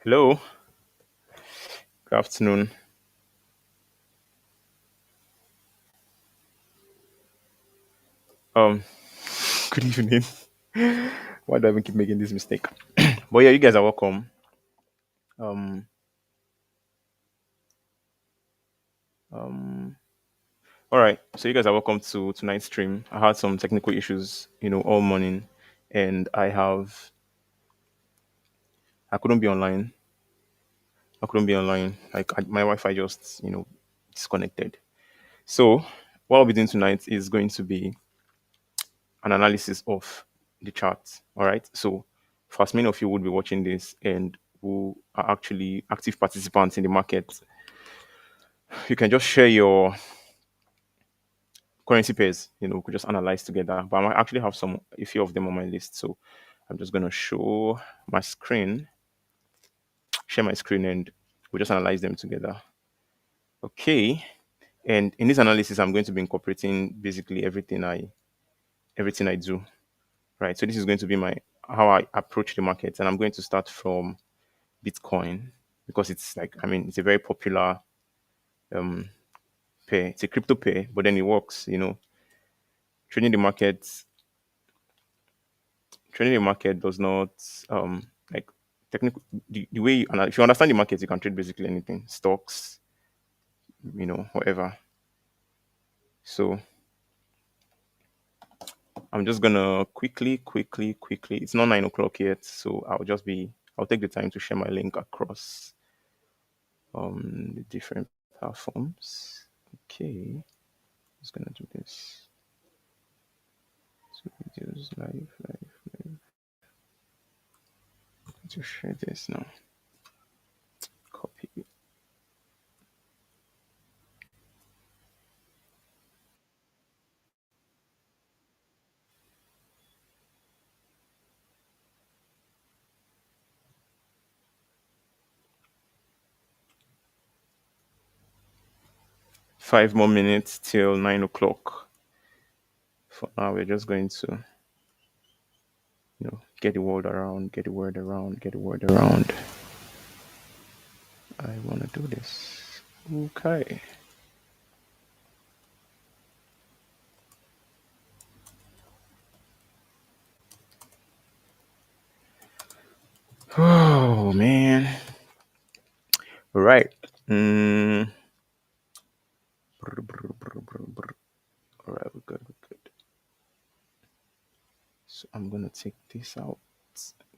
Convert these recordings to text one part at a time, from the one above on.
Hello, good afternoon. Um, good evening. Why do I even keep making this mistake? But yeah, you guys are welcome. Um, um, all right. So you guys are welcome to tonight's stream. I had some technical issues, all morning, and I couldn't be online. I couldn't be online. My Wi-Fi just, disconnected. So what I'll be doing tonight is going to be an analysis of the chart. All right. So, for as many of you would be watching this and who are actually active participants in the market, you can just share your currency pairs. We could just analyze together. But I might actually have a few of them on my list. So, I'm just going to show my screen, share my screen, and we'll just analyze them together. Okay. And in this analysis, I'm going to be incorporating basically everything I do. Right. So this is going to be my how I approach the market, and I'm going to start from Bitcoin because it's a very popular um pair. It's a crypto pair, but then it works. Trading the market, trading the market does not like technical the way if you understand the market, you can trade basically anything, stocks, whatever. So I'm just gonna quickly. It's not 9 o'clock yet, so I'll take the time to share my link across the different platforms. Okay, just gonna do this. So videos live. To share this now. Copy. 5 more minutes till 9 o'clock. For now, we're just going to, get the word around, get the word around, get the word around. I want to do this. Okay. Oh man. All right. All right, we're good. We're good. So I'm gonna take this out.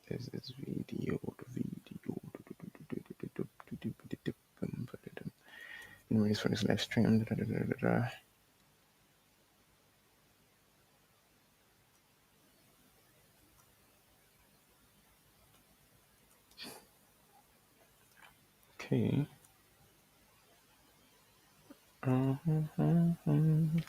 There's this video. Anyways, for this live stream. Okay. Um, um, um.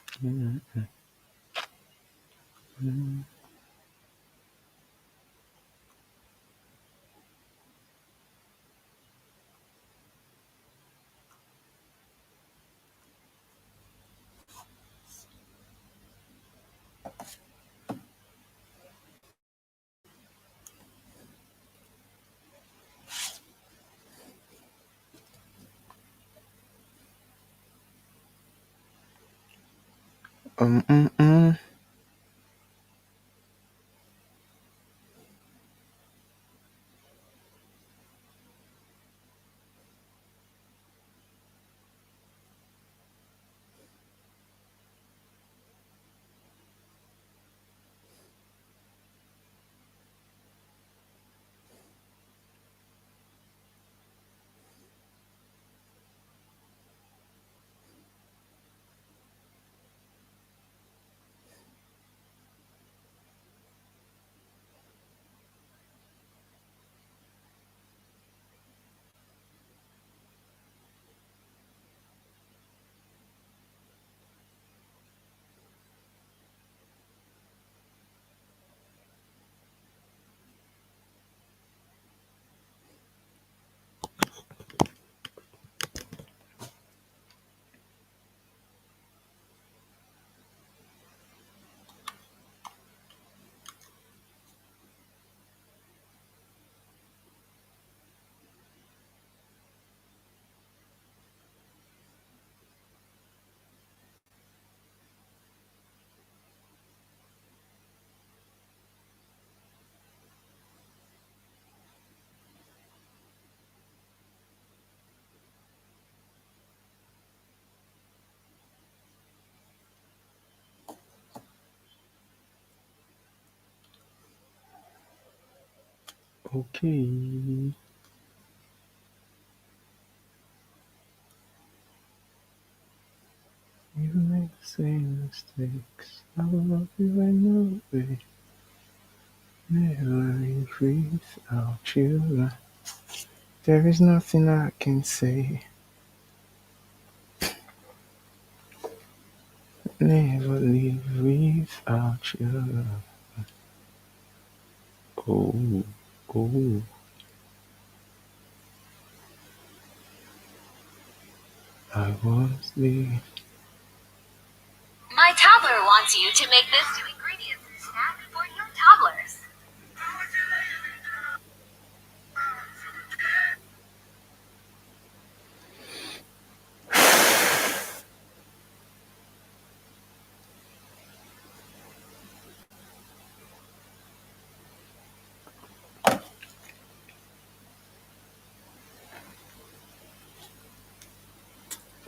Okay. You make the same mistakes. I will love you anyway. Never leave without you. There is nothing I can say. Never leave without you. Oh, oh. I was the. My toddler wants you to make this 2 ingredients snack for your toddlers.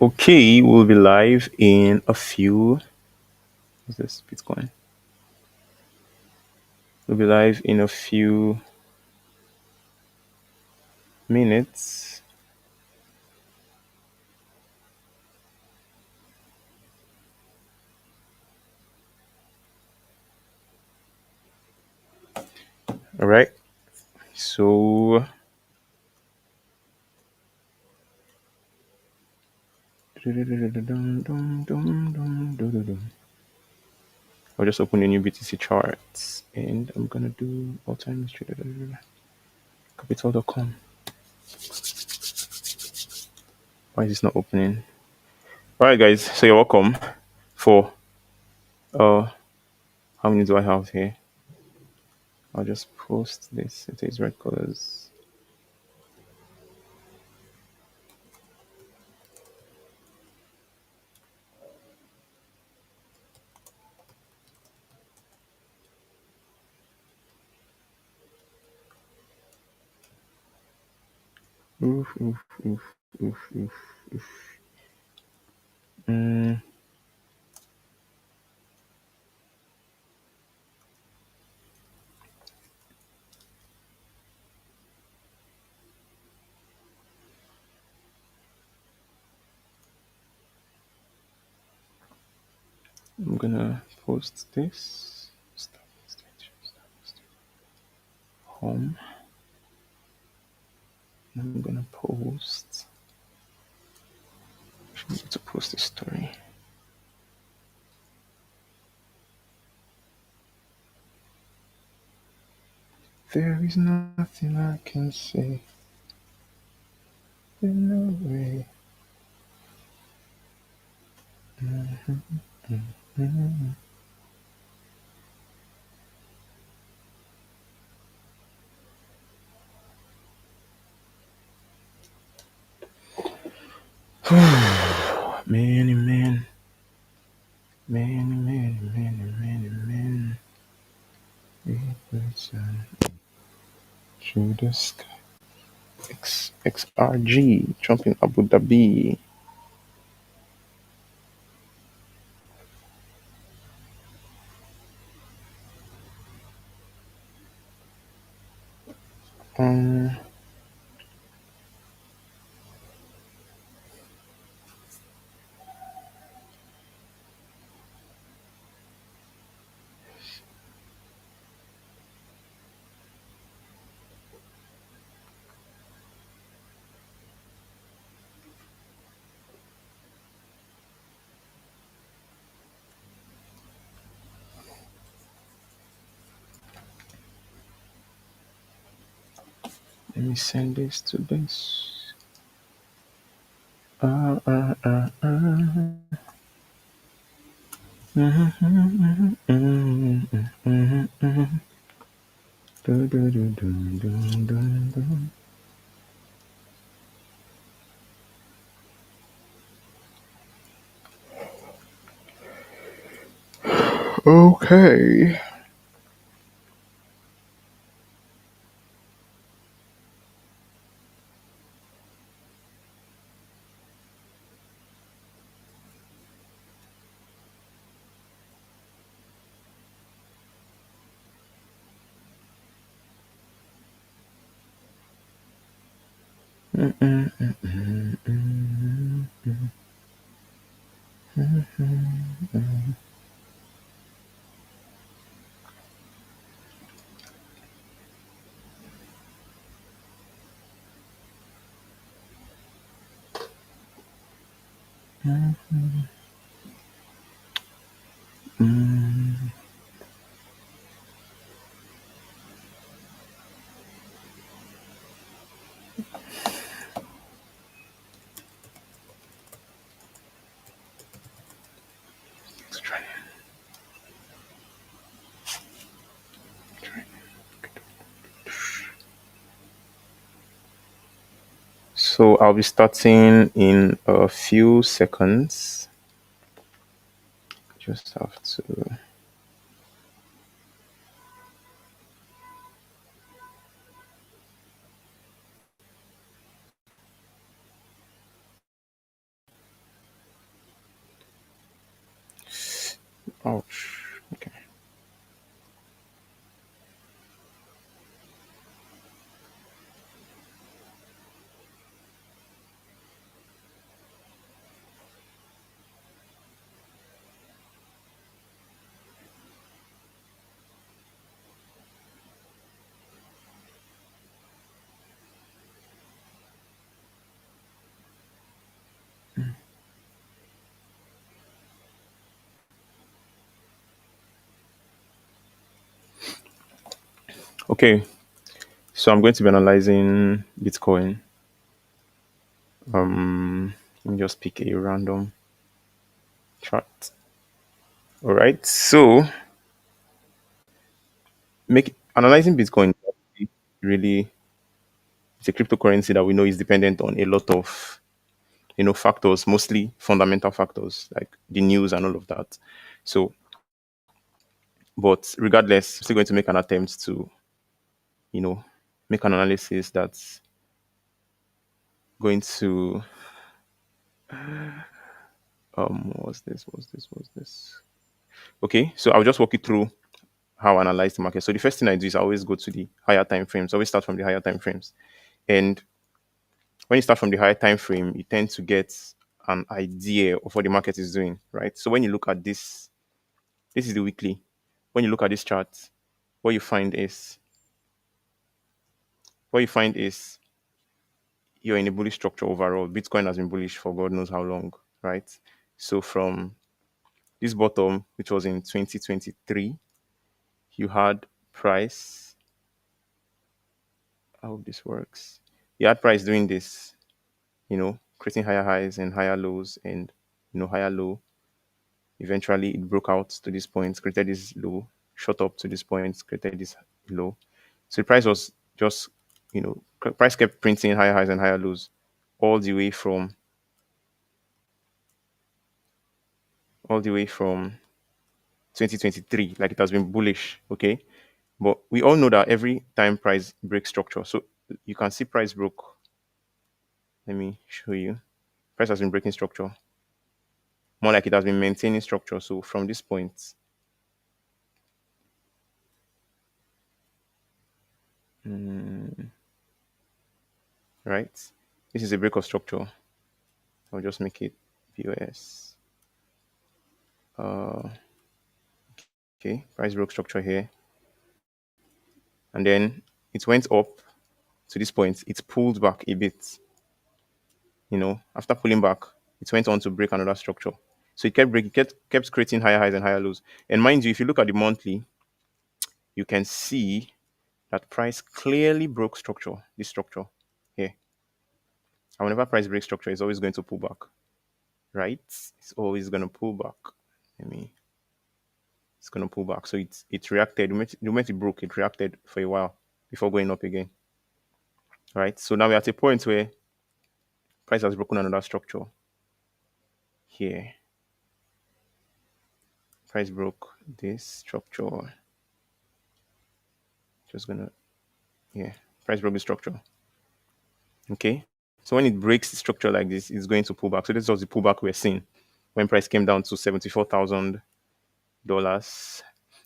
Okay, we'll be live in a few. What's this? Bitcoin. We'll be live in a few minutes. All right. So I'll just open the new BTC charts and I'm gonna do all time history. Capital.com. Why is this not opening? All right, guys. So you're welcome. For how many do I have here? I'll just post this. It is red colors. Oof, oof, oof, oof, oof, oof. Mm, I'm gonna post this. Stop, home. I'm gonna post. I need to post a story. There is nothing I can say. There's no way. Many men, many men. Represent through the sky. XRG, Trump in Abu Dhabi. Um, Let me send this to this. Uh, uh, uh, uh. Du, du, du, du, du, du, du. Okay. Let's try. So I'll be starting in a few seconds. Just have to. Ouch. Okay. Okay. So I'm going to be analyzing Bitcoin. Let me just pick a random chart. All right. So make analyzing Bitcoin really, it's a cryptocurrency that we know is dependent on a lot of factors, mostly fundamental factors like the news and all of that. So, but regardless, I'm still going to make an attempt to you know make an analysis that's going to what's this. Okay, so I'll just walk you through how I analyze the market. So the first thing I do is I always go to the higher time frames. Always start from the higher time frames. And when you start from the higher time frame, you tend to get an idea of what the market is doing, right? So when you look at this is the weekly. When you look at this chart, what you find is what you find is you're in a bullish structure overall. Bitcoin has been bullish for God knows how long, right? So from this bottom, which was in 2023, you had price. I hope this works. You had price doing this, creating higher highs and higher lows and higher low. Eventually it broke out to this point, created this low, shot up to this point, created this low. So the price was just, price kept printing higher highs and higher lows all the way from all the way from 2023. Like it has been bullish, okay? But we all know that every time price breaks structure, so you can see price broke. Let me show you. Price has been breaking structure. More like it has been maintaining structure. So from this point, right? This is a break of structure. I'll just make it POS. Okay, price broke structure here. And then it went up to this point. It pulled back a bit. After pulling back, it went on to break another structure. So it kept breaking, kept creating higher highs and higher lows. And mind you, if you look at the monthly, you can see that price clearly broke structure, this structure here. And whenever price breaks structure, it's always going to pull back, right? It's always going to pull back. I mean, it's going to pull back. So it reacted. The moment it broke, it reacted for a while before going up again, right? So now we're at a point where price has broken another structure here. Price broke this structure. Just gonna, yeah, price broke the structure. Okay. So when it breaks the structure like this, it's going to pull back. So this was the pullback we're seeing when price came down to $74,000.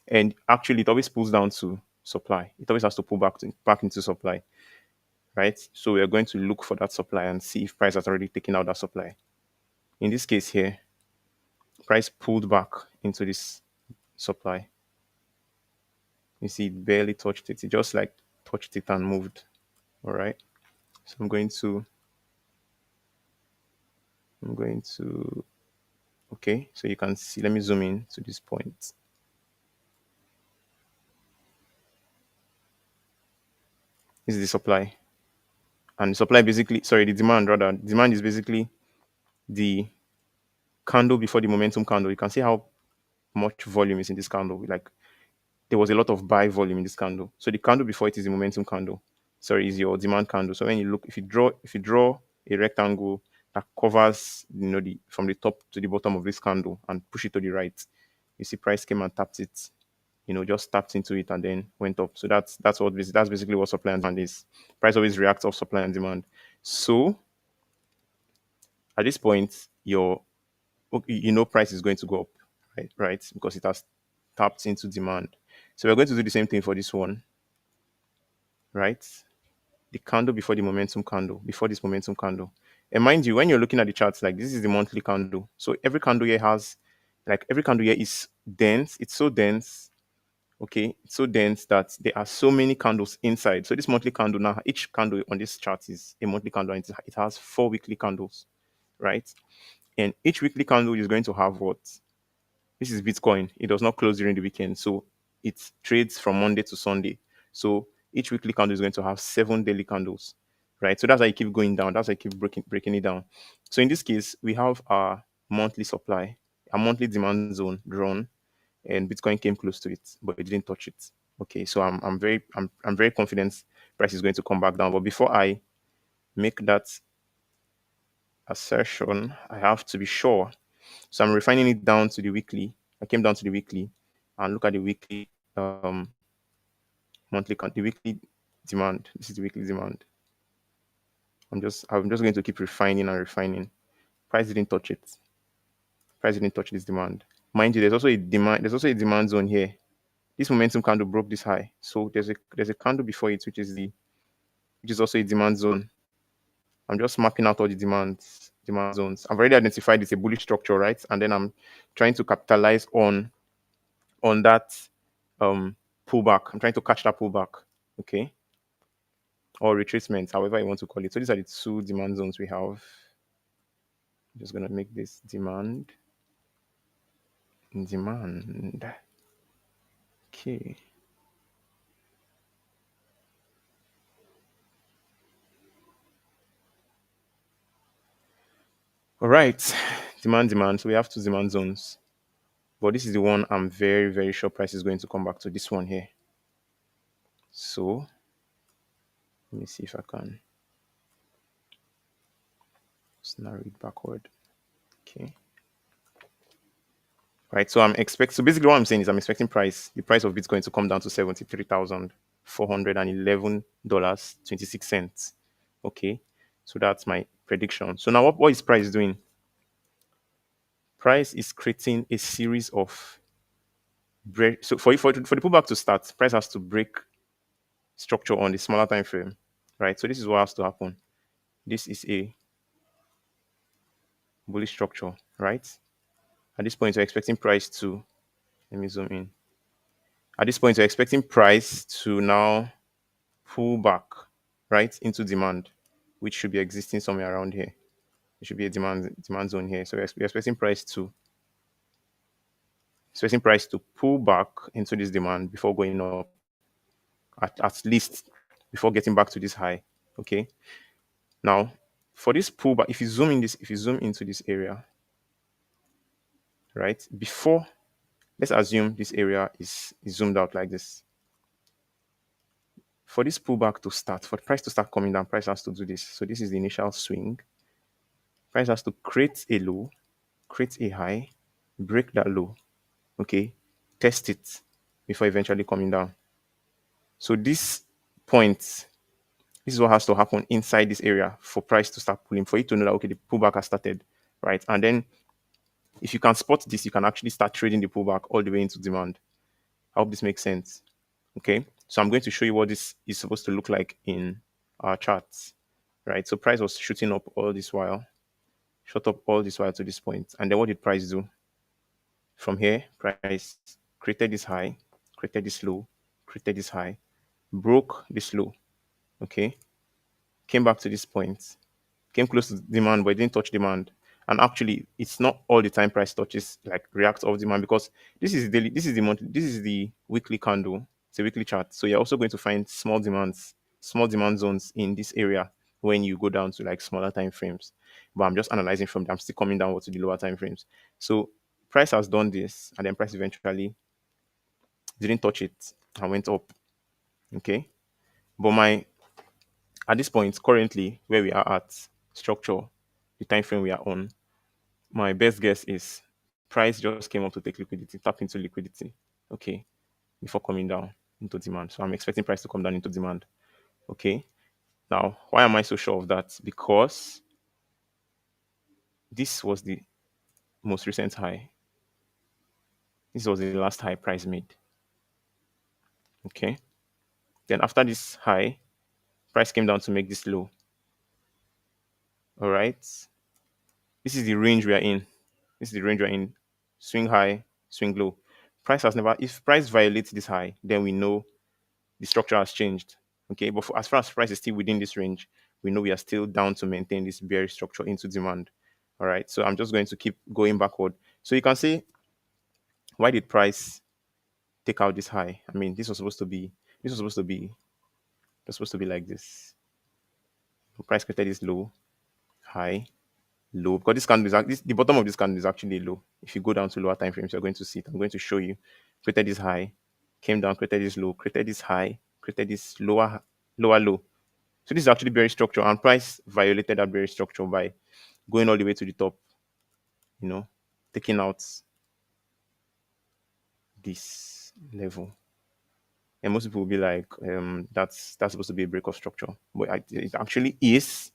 And actually, it always pulls down to supply. It always has to pull back into supply. right? So we are going to look for that supply and see if price has already taken out that supply. In this case here, price pulled back into this supply. You see it barely touched it. It just like touched it and moved. All right. So I'm going to okay, so you can see, let me zoom in to this point. This is the supply. And the supply basically, sorry, the demand rather. Demand is basically the candle before the momentum candle. You can see how much volume is in this candle. Like there was a lot of buy volume in this candle. So the candle before it is the momentum candle. Sorry, is your demand candle. So when you look, if you draw a rectangle that covers, the from the top to the bottom of this candle and push it to the right, you see price came and tapped it. Just tapped into it and then went up. So that's basically what supply and demand is. Price always reacts off supply and demand. So at this point, price is going to go up, right? Right, because it has tapped into demand. So we're going to do the same thing for this one, right? The candle before the momentum candle, before this momentum candle. And mind you, when you're looking at the charts, like this is the monthly candle. So every candle here is dense. It's so dense. Okay, it's so dense that there are so many candles inside. So this monthly candle now, each candle on this chart is a monthly candle, and it has 4 weekly candles, right? And each weekly candle is going to have what? This is Bitcoin. It does not close during the weekend. So it trades from Monday to Sunday. So each weekly candle is going to have 7 daily candles, right? So that's how you keep going down. That's how you keep breaking it down. So in this case, we have our monthly supply, a monthly demand zone drawn, and Bitcoin came close to it, but it didn't touch it. Okay, so I'm very confident price is going to come back down. But before I make that assertion, I have to be sure. So I'm refining it down to the weekly. I came down to the weekly and look at the weekly the weekly demand. This is the weekly demand. I'm just going to keep refining and refining. Price didn't touch it. Price didn't touch this demand. Mind you, there's also a demand zone here. This momentum candle broke this high. So there's a candle before it, which is also a demand zone. I'm just mapping out all the demand zones. I've already identified it's a bullish structure, right? And then I'm trying to capitalize on that pullback. I'm trying to catch that pullback, okay, or retracement, however you want to call it. So these are the 2 demand zones we have. I'm just gonna make this demand. Okay. All right, demand. So we have 2 demand zones, but this is the one I'm very, very sure price is going to come back to. This one here. So let me see if I can narrow it backward. Okay. Right. So basically what I'm saying is I'm expecting the price of Bitcoin to come down to $73,411.26. Okay. So that's my prediction. So now what is price doing? Price is creating a series of break. So for the pullback to start, price has to break structure on the smaller time frame. Right. So this is what has to happen. This is a bullish structure, right? At this point, you're expecting price to let me zoom in. At this point, you're expecting price to now pull back right into demand, which should be existing somewhere around here. It should be a demand zone here. So we're expecting price to pull back into this demand before going up, at least before getting back to this high. Okay. Now, for this pullback, if you zoom into this area, right? Let's assume this area is zoomed out like this. For this pullback to start, for the price to start coming down, price has to do this. So this is the initial swing. Price has to create a low, create a high, break that low, okay, test it before eventually coming down. So this is what has to happen inside this area for price to start pulling, for you to know that, okay, the pullback has started, right? And then if you can spot this, you can actually start trading the pullback all the way into demand. I hope this makes sense. Okay, so I'm going to show you what this is supposed to look like in our charts, right? So price was shooting up all this while, shot up all this while to this point. And then what did price do? From here, price created this high, created this low, created this high, broke this low, okay? Came back to this point, came close to demand, but it didn't touch demand. And actually, it's not all the time price touches like reacts off demand, because this is daily, this is the monthly, this is the weekly candle. It's a weekly chart. So you're also going to find small demand zones in this area when you go down to like smaller time frames. But I'm just analyzing from them. I'm still coming down to the lower time frames. So price has done this, and then price eventually didn't touch it and went up. Okay. But my at this point, currently where we are at structure, the time frame we are on, my best guess is price just came up to take liquidity, tap into liquidity, okay, before coming down into demand. So I'm expecting price to come down into demand. Okay. Now, why am I so sure of that? Because this was the most recent high. This was the last high price made. Okay. Then after this high, price came down to make this low. All right. This is the range we are in. This is the range we're in. Swing high, swing low. Price has never, if price violates this high, then we know the structure has changed. Okay, but as far as price is still within this range, we know we are still down to maintain this bearish structure into demand. All right, so I'm just going to keep going backward. So you can see, why did price take out this high? I mean, this was supposed to be, was supposed to be like this. Price created this low, high, low, because this candle is the bottom of this candle is actually low. If you go down to lower time frames, you're going to see it. I'm going to show you. Created this high, came down, created this low, created this high, created this lower low. So this is actually bearish structure, and price violated that bearish structure by going all the way to the top, you know, taking out this level. And most people will be like, that's supposed to be a break of structure, but it actually is.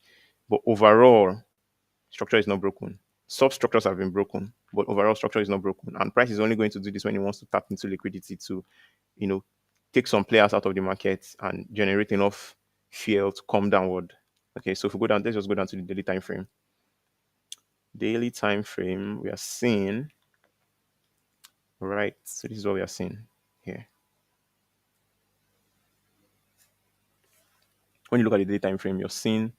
But overall, structure is not broken. Substructures have been broken, but overall structure is not broken. And price is only going to do this when it wants to tap into liquidity to, you know, take some players out of the market and generate enough fuel to come downward. Okay, so if we go down, let's just go down to the daily time frame. Daily time frame, we are seeing, right? So this is what we are seeing here. When you look at the daily time frame, you're seeing,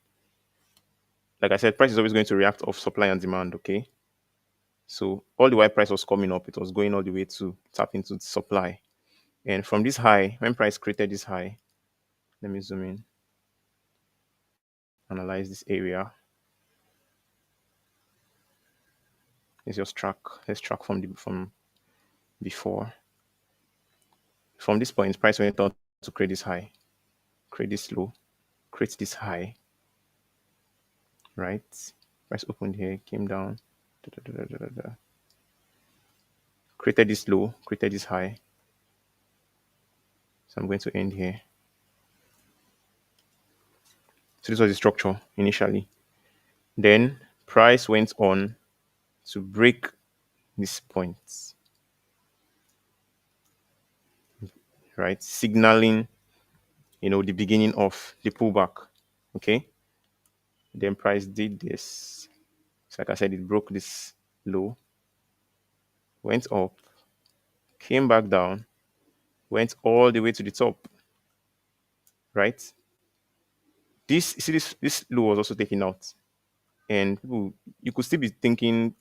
like I said, price is always going to react off supply and demand. Okay, so all the while price was coming up, it was going all the way to tap into the supply. And from this high, when price created this high, let me zoom in, analyze this area. Let's just track. Let's track from before. From this point, price went on to create this high, create this low, create this high, right? Price opened here, came down, da, da, da, da, da, da. Created this low, created this high. So I'm going to end here. So this was the structure initially. Then price went on to break this point, right? Signaling, the beginning of the pullback. Okay. Then price did this. So like I said, it broke this low, went up, came back down, went all the way to the top, right? This low was also taken out, and people, you could still be thinking,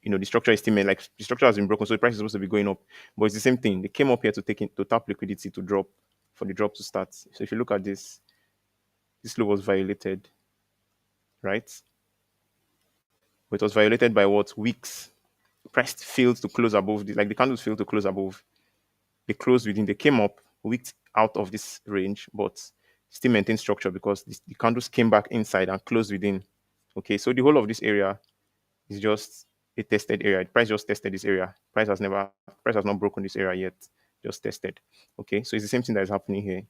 the structure is still made, like the structure has been broken, so the price is supposed to be going up, but it's the same thing. They came up here to tap liquidity to drop, for the drop to start. So if you look at this low was violated, right? But it was violated by what? Weeks. Price failed to close above the candles failed to close above. They closed within. They came up, wicked out of this range, but still maintain structure because the candles came back inside and closed within. Okay, so the whole of this area is just a tested area. The price just tested this area. Price has not broken this area yet. Just tested. Okay, so it's the same thing that is happening here.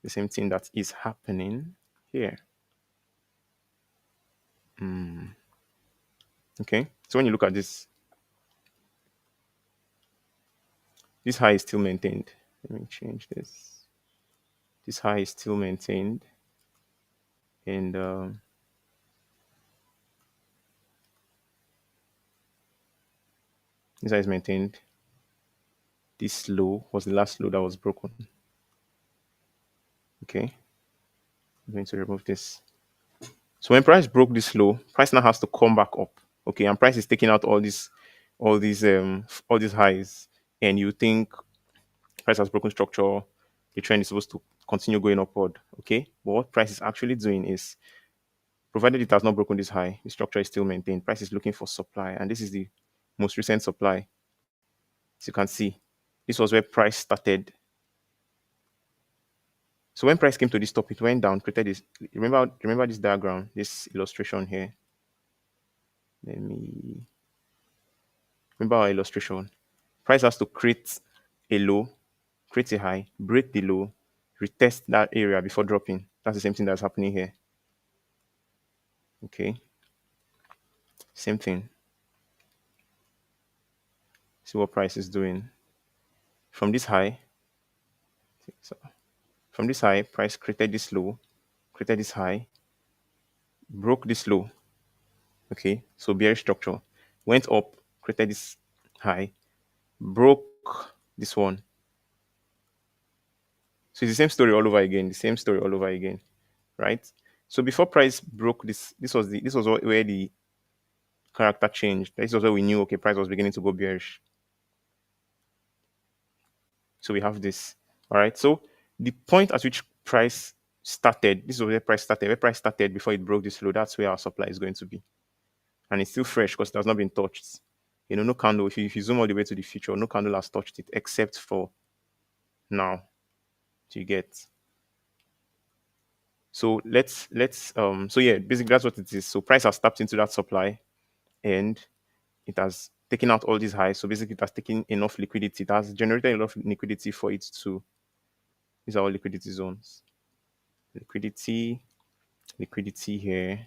The same thing that is happening here. Okay, so when you look at this high is still maintained. Let me change this. This high is still maintained. And this high is maintained. This low was the last low that was broken. Okay, I'm going to remove this. So when price broke this low, price now has to come back up. Okay, and price is taking out all these highs, and you think price has broken structure, the trend is supposed to continue going upward. Okay, but what price is actually doing is, provided it has not broken this high, the structure is still maintained. Price is looking for supply, and this is the most recent supply. As you can see, this was where price started. So when price came to this top, it went down, created this. Remember this diagram, this illustration here. Let me remember our illustration. Price has to create a low, create a high, break the low, retest that area before dropping. That's the same thing that's happening here. Okay, same thing. See what price is doing. From this high, so from this high, price created this low, created this high, broke this low. Okay, so bearish structure. Went up, created this high, broke this one. So it's the same story all over again, the same story all over again, right? So before price broke this, this was where the character changed. This was where we knew, okay, price was beginning to go bearish. So we have this. All right. So the point at which price started, this is where price started. Where price started before it broke this low, that's where our supply is going to be. And it's still fresh because it has not been touched. No candle. If you zoom all the way to the future, no candle has touched it except for now. Do you get? So so yeah, basically that's what it is. So price has tapped into that supply and it has taken out all these highs. So basically it has taken enough liquidity. It has generated enough liquidity for it to, these are all liquidity zones. Liquidity here,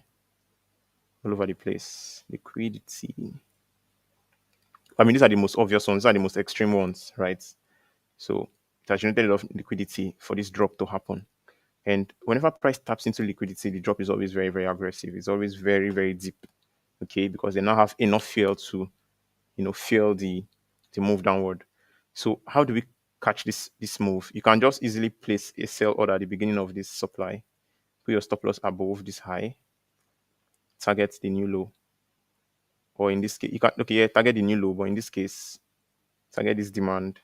all over the place. Liquidity. I mean, these are the most obvious ones. These are the most extreme ones, right? So it has generated enough liquidity for this drop to happen. And whenever price taps into liquidity, the drop is always very, very aggressive. It's always very, very deep. Okay, because they now have enough fuel to, fuel the move downward. So how do we catch this move? You can just easily place a sell order at the beginning of this supply. Put your stop loss above this high. Target the new low. Or in this case, you can, okay, yeah, target the new low, but in this case, target this demand,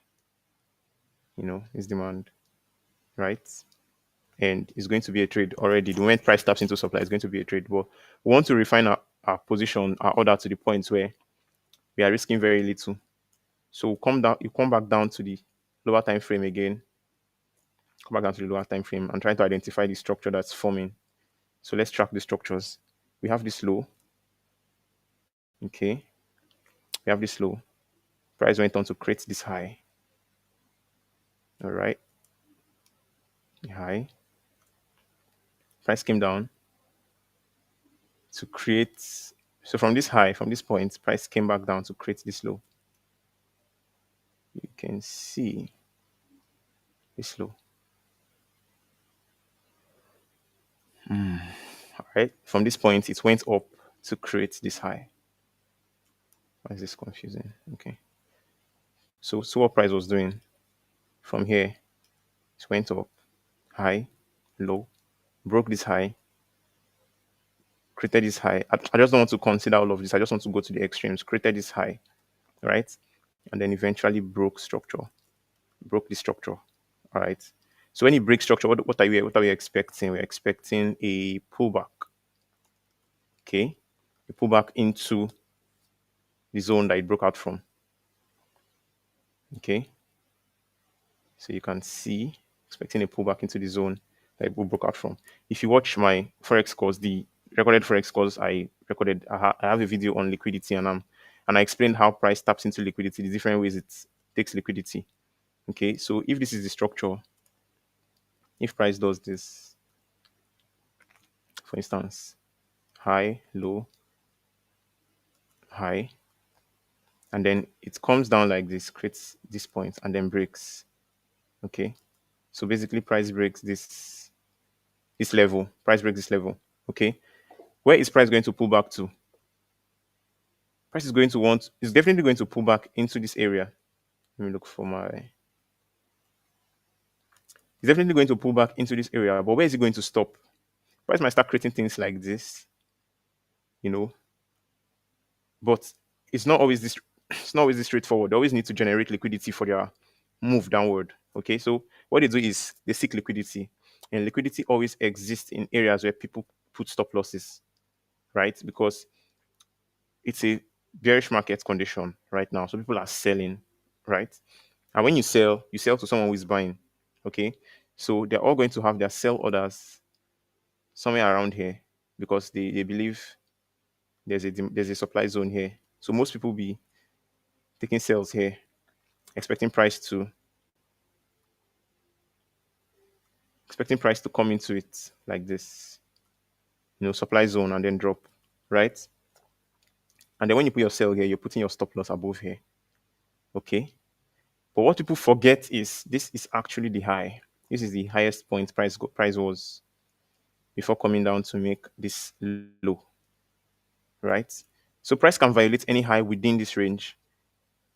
this demand, right? And it's going to be a trade already. The moment price taps into supply, it's going to be a trade. But we want to refine our position, our order to the point where we are risking very little. So you come back down to the lower time frame again, come back down to the lower time frame and try to identify the structure that's forming. So let's track the structures. We have this low. Okay. We have this low. Price went on to create this high. All right. The high. Price came down to create. So from this high, from this point, price came back down to create this low. You can see this low. All right. From this point, it went up to create this high. Why is this confusing? Okay. So what price was doing from here, it went up, high, low, broke this high, created this high. I just don't want to consider all of this. I just want to go to the extremes. Created this high, right? And then eventually broke structure, broke the structure. All right. So when you break structure, what are we expecting? We're expecting a pullback. Okay. A pullback into the zone that it broke out from. Okay. So you can see expecting a pullback into the zone that it broke out from. If you watch my Forex course, the recorded Forex course I recorded, I have a video on liquidity and I explained how price taps into liquidity, the different ways it takes liquidity. Okay. So if this is the structure, if price does this, for instance, high, low, high, and then it comes down like this, creates this point, and then breaks. Okay. So basically price breaks this level. Price breaks this level. Okay, where is price going to pull back to? Price is going to want is definitely going to pull back into this area. Let me look for my. It's definitely going to pull back into this area, but where is it going to stop? Price might start creating things like this, you know, but it's not always this. It's not always this straightforward. They always need to generate liquidity for their move downward. Okay, so what they do is they seek liquidity, and liquidity always exists in areas where people put stop losses, right? Because it's a bearish market condition right now. So people are selling, right? And when you sell to someone who is buying. Okay. So they're all going to have their sell orders somewhere around here because they believe there's a supply zone here. So most people be taking sales here, expecting price to come into it like this, supply zone and then drop, right? And then when you put your sell here, you're putting your stop loss above here. Okay. But what people forget is this is actually the high. This is the highest point price was before coming down to make this low, right? So price can violate any high within this range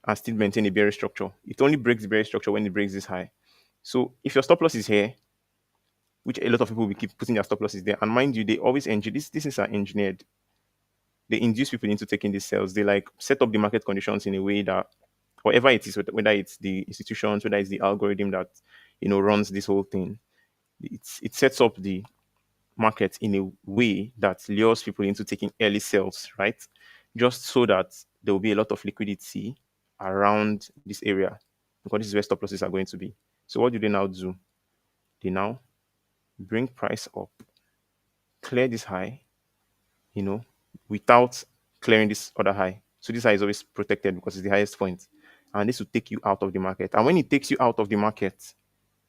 and still maintain a bearish structure. It only breaks the bearish structure when it breaks this high. So if your stop loss is here, which a lot of people will keep putting their stop losses there, and mind you, they always engineer this is engineered. They induce people into taking these sales. They like set up the market conditions in a way that whatever it is, whether it's the institutions, whether it's the algorithm that runs this whole thing, it sets up the market in a way that lures people into taking early sales, right? Just so that there will be a lot of liquidity around this area because this is where stop losses are going to be. So what do they now do? They now bring price up, clear this high, you know, without clearing this other high. So this high is always protected because it's the highest point. And this will take you out of the market. And when it takes you out of the market,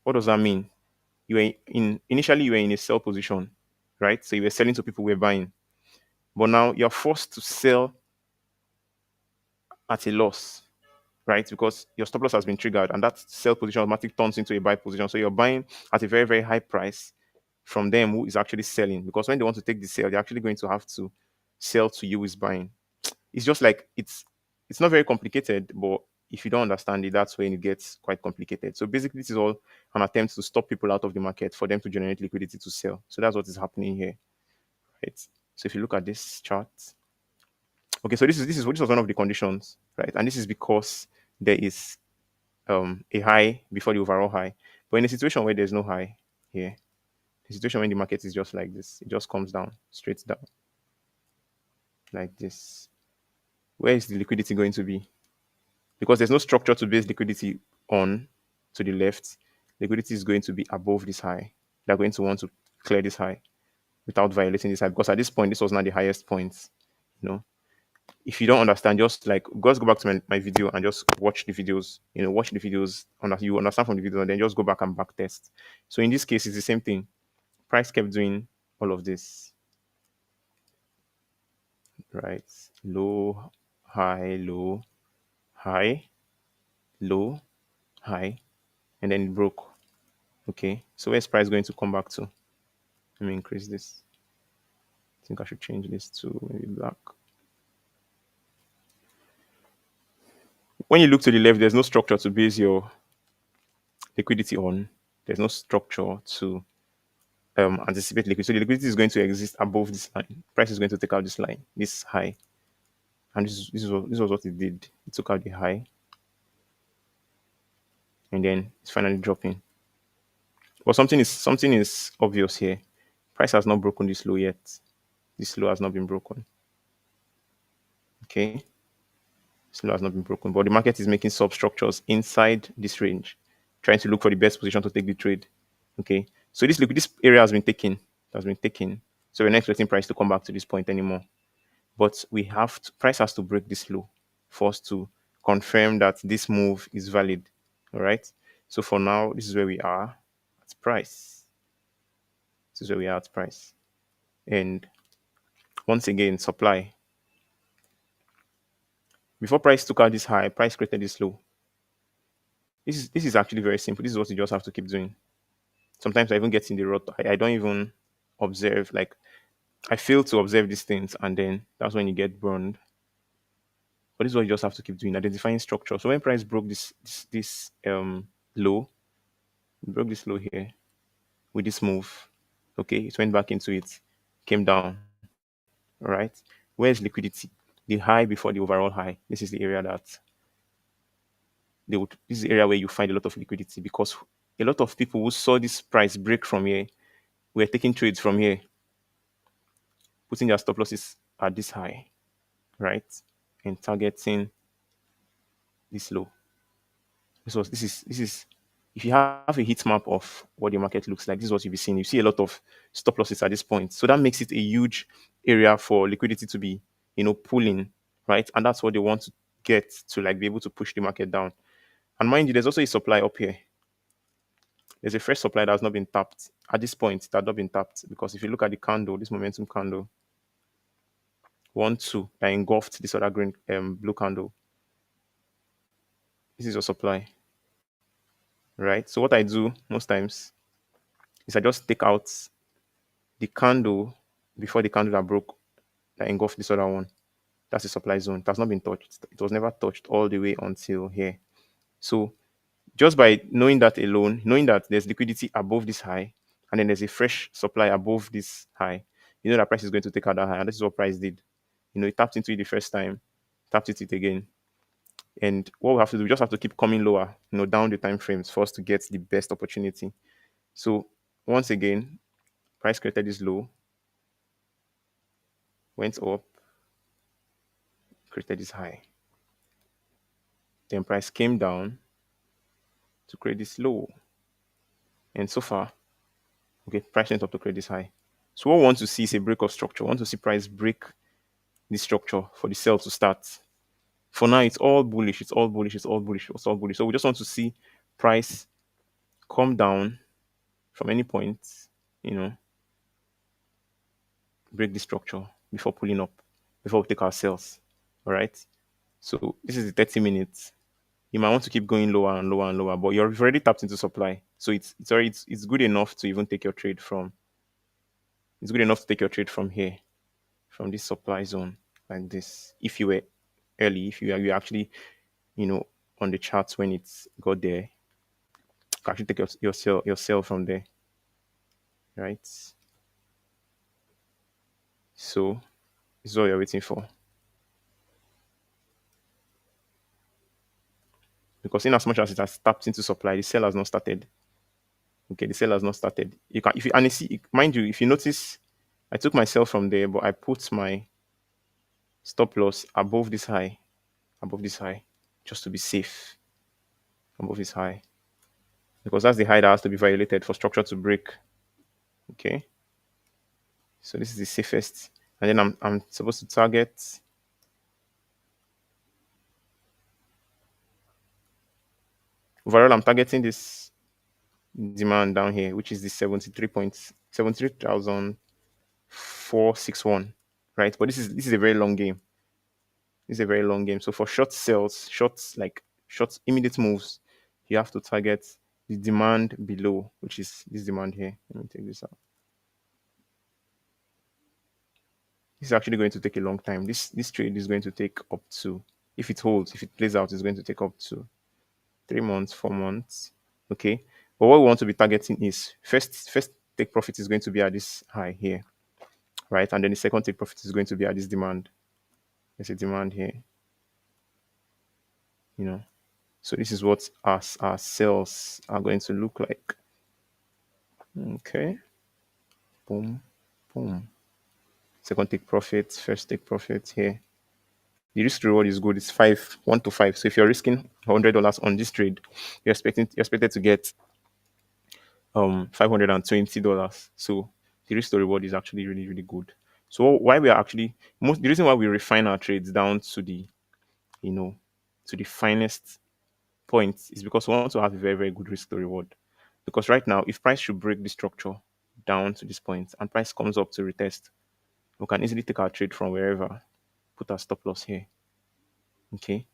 what does that mean? Initially you were in a sell position, right? So you were selling to people who were buying. But now you're forced to sell at a loss, right? Because your stop loss has been triggered and that sell position automatically turns into a buy position. So you're buying at a very, very high price from them who is actually selling. Because when they want to take the sale, they're actually going to have to sell to you who is buying. It's just like it's not very complicated, but if you don't understand it, that's when it gets quite complicated. So basically, this is all an attempt to stop people out of the market for them to generate liquidity to sell. So that's what is happening here, right? So if you look at this chart, okay, so this was one of the conditions, right? And this is because there is a high before the overall high. But in a situation where there's no high here, the situation when the market is just like this, it just comes down, straight down, like this. Where is the liquidity going to be? Because there's no structure to base liquidity on to the left, liquidity is going to be above this high. They're going to want to clear this high without violating this high because at this point, this was not the highest point. You know, if you don't understand, just go back to my video and just watch the videos. Watch the videos, you understand from the video, and then just go back and back test. So in this case, it's the same thing. Price kept doing all of this, right? Low, high, low, high, low, high, and then it broke. Okay, so where's price going to come back to? Let me increase this. I think I should change this to maybe black. When you look to the left, there's no structure to base your liquidity on. There's no structure to anticipate liquidity. So the liquidity is going to exist above this line. Price is going to take out this line, this high. And this was what it did. It took out the high. And then it's finally dropping. But something is obvious here. Price has not broken this low yet. This low has not been broken. Okay. This low has not been broken. But the market is making substructures inside this range, trying to look for the best position to take the trade. Okay. So this area has been taken. It has been taken. So we're not expecting price to come back to this point anymore. But price has to break this low for us to confirm that this move is valid. All right. So for now, this is where we are at price. This is where we are at price. And once again, supply. Before price took out this high, price created this low. This is actually very simple. This is what you just have to keep doing. Sometimes I even get in the rut. I don't even observe. Like I fail to observe these things, and then that's when you get burned. But this is what you just have to keep doing, identifying structure. So when price broke this low, broke this low here with this move, okay, it went back into it, came down, right? Where's liquidity? The high before the overall high. This is the area that this is the area where you find a lot of liquidity, because a lot of people who saw this price break from here were taking trades from here, putting their stop losses at this high, right? And targeting this low. This is if you have a heat map of what the market looks like, this is what you'll be seeing. You see a lot of stop losses at this point. So that makes it a huge area for liquidity to be, pulling, right? And that's what they want to get to, like, be able to push the market down. And mind you, there's also a supply up here. There's a fresh supply that has not been tapped at this point. That has not been tapped, because if you look at the candle, this momentum candle, 1, 2, that engulfed this other green blue candle. This is your supply, right? So what I do most times is I just take out the candle before the candle that broke, that engulfed this other one. That's the supply zone. It has not been touched. It was never touched all the way until here. So just by knowing that alone, knowing that there's liquidity above this high, and then there's a fresh supply above this high, you know that price is going to take out that high. And this is what price did. It tapped into it the first time, tapped it again. And what we have to do, we just have to keep coming lower, down the time frames for us to get the best opportunity. So once again, price created this low, went up, created this high. Then price came down to create this low. And so far, okay, price went up to create this high. So what we want to see is a break of structure. We want to see price break this structure for the sell to start. For now, it's all bullish. It's all bullish. It's all bullish. It's all bullish. So we just want to see price come down from any point, you know, break the structure before pulling up, before we take our sales. All right. So this is the 30 minutes. You might want to keep going lower and lower and lower, but you've already tapped into supply. So it's good enough to even take your trade from. It's good enough to take your trade from here, from this supply zone like this. If you were early, if you actually, on the charts when it's got there, you can actually take your sell from there, right? So this is what you're waiting for. Because in as much as it has tapped into supply, the sell has not started. Okay, the sell has not started. You can, if you and see, mind you, if you notice, I took my sell from there, but I put my stop loss above this high, just to be safe, above this high, because that's the high that has to be violated for structure to break. Okay, so this is the safest, and then I'm supposed to target. Overall, I'm targeting this demand down here, which is the 73,461, right? But this is a very long game. This is a very long game. So for short sales, short immediate moves, you have to target the demand below, which is this demand here. Let me take this out. This is actually going to take a long time. This trade is going to take up to, if it holds, if it plays out, it's going to take up to 3 months, 4 months. Okay. But what we want to be targeting is first take profit is going to be at this high here, right? And then the second take profit is going to be at this demand. There's a demand here, So this is what our sales are going to look like. Okay. Boom, boom. Second take profit, first take profit here. The risk reward is good. It's 1 to 5. So if you're risking $100 on this trade, you're expected to get $520. So the risk to reward is actually really, really good. So why we are actually the reason why we refine our trades down to the, to the finest points is because we want to have a very, very good risk to reward. Because right now, if price should break the structure down to this point and price comes up to retest, we can easily take our trade from wherever, put our stop loss here. Okay.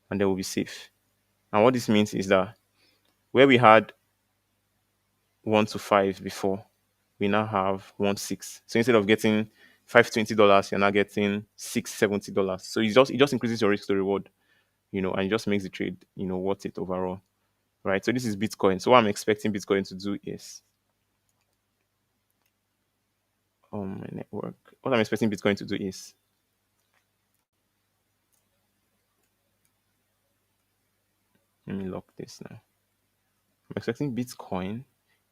And then we'll be safe. And what this means is that where we had 1 to 5 before, we now have 1 to 6. So instead of getting $520, you're now getting $670. So it just increases your risk to reward, and it just makes the trade, worth it overall. Right. So this is Bitcoin. So what I'm expecting Bitcoin to do is my network. What I'm expecting Bitcoin to do is, let me lock this now. I'm expecting Bitcoin.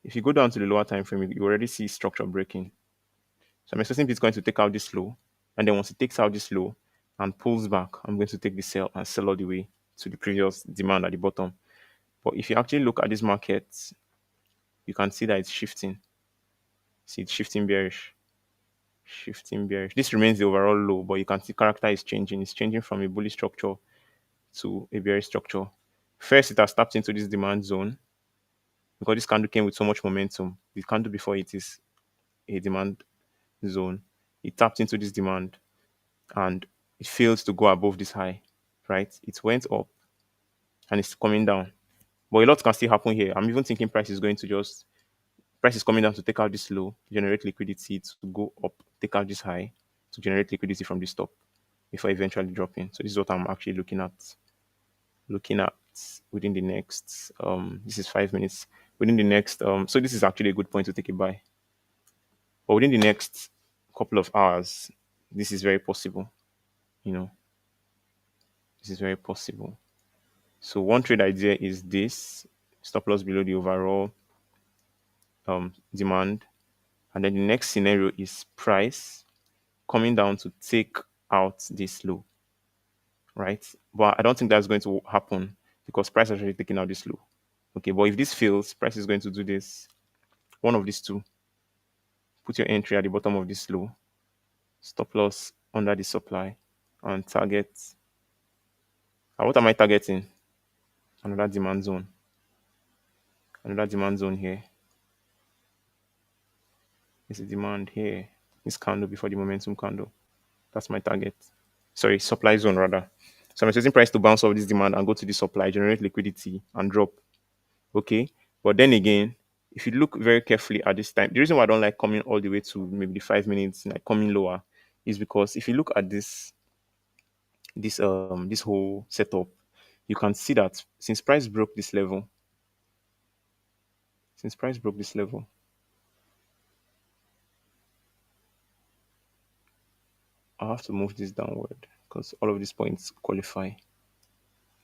If you go down to the lower time frame, you already see structure breaking. So I'm expecting Bitcoin to take out this low, and then once it takes out this low and pulls back, I'm going to take the sell and sell all the way to the previous demand at the bottom. But if you actually look at this market, you can see that it's shifting. See, it's shifting bearish. Shifting bearish. This remains the overall low, but you can see character is changing. It's changing from a bullish structure to a bearish structure. First, it has tapped into this demand zone because this candle came with so much momentum. The candle before it is a demand zone. It tapped into this demand and it fails to go above this high, right? It went up and it's coming down. But a lot can still happen here. I'm even thinking price is coming down to take out this low, generate liquidity to go up, take out this high to generate liquidity from this top before eventually dropping. So this is what I'm actually looking at. Within the next this is 5 minutes. Within the next so this is actually a good point to take a buy. But within the next couple of hours, this is very possible. You know, this is very possible. So one trade idea is this: stop loss below the overall demand, and then the next scenario is price coming down to take out this low, right? But I don't think that's going to happen because price is already taking out this low. Okay, but if this fails, price is going to do this. One of these two. Put your entry at the bottom of this low, stop loss under the supply, and target. And what am I targeting? Another demand zone. Another demand zone here. There's a demand here. This candle before the momentum candle. That's my target. Sorry, supply zone rather. So I'm expecting price to bounce off this demand and go to the supply, generate liquidity, and drop. Okay. But then again, if you look very carefully at this time, the reason why I don't like coming all the way to maybe the 5 minutes, like coming lower, is because if you look at this whole setup, you can see that since price broke this level, I have to move this downward because all of these points qualify.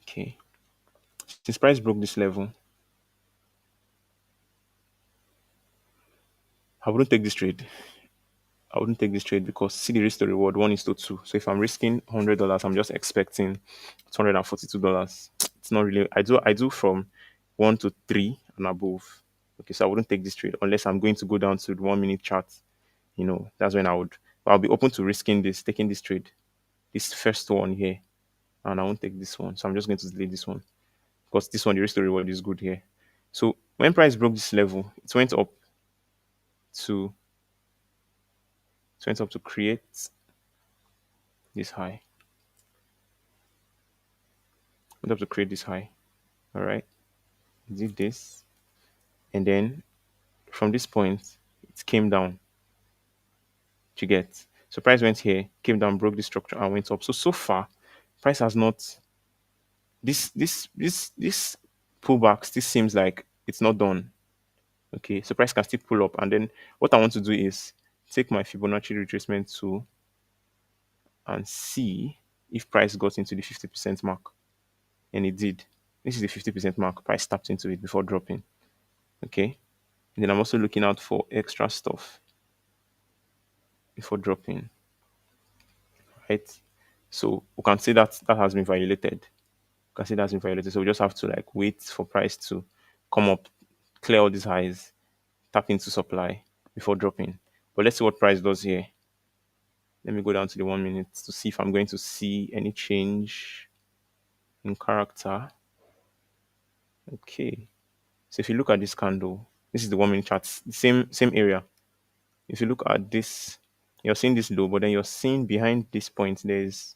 Okay. Since price broke this level, I wouldn't take this trade. I wouldn't take this trade because see the risk to reward 1:2. So if I'm risking $100, I'm just expecting $242. It's not really. I do from 1 to 3 and above. Okay, so I wouldn't take this trade unless I'm going to go down to the 1 minute chart. That's when I would. But I'll be open to taking this trade, this first one here, and I won't take this one. So I'm just going to delete this one because this one the risk to reward is good here. So when price broke this level, to it went up to create this high. Went up to create this high. All right, did this, and then from this point it came down. To get so price went here, came down, broke the structure, and went up. So far, price has not. This pullbacks. This seems like it's not done. Okay, so price can still pull up, and then what I want to do is take my Fibonacci retracement tool and see if price got into the 50% mark, and it did. This is the 50% mark. Price tapped into it before dropping. Okay, and then I'm also looking out for extra stuff before dropping. Right, so we can say that has been violated. We can say that's been violated. So we just have to like wait for price to come up, clear all these highs, tap into supply before dropping. But let's see what price does here. Let me go down to the 1 minute to see if I'm going to see any change in character. Okay. So if you look at this candle, this is the 1 minute chart, the same area. If you look at this, you're seeing this low, but then you're seeing behind this point there's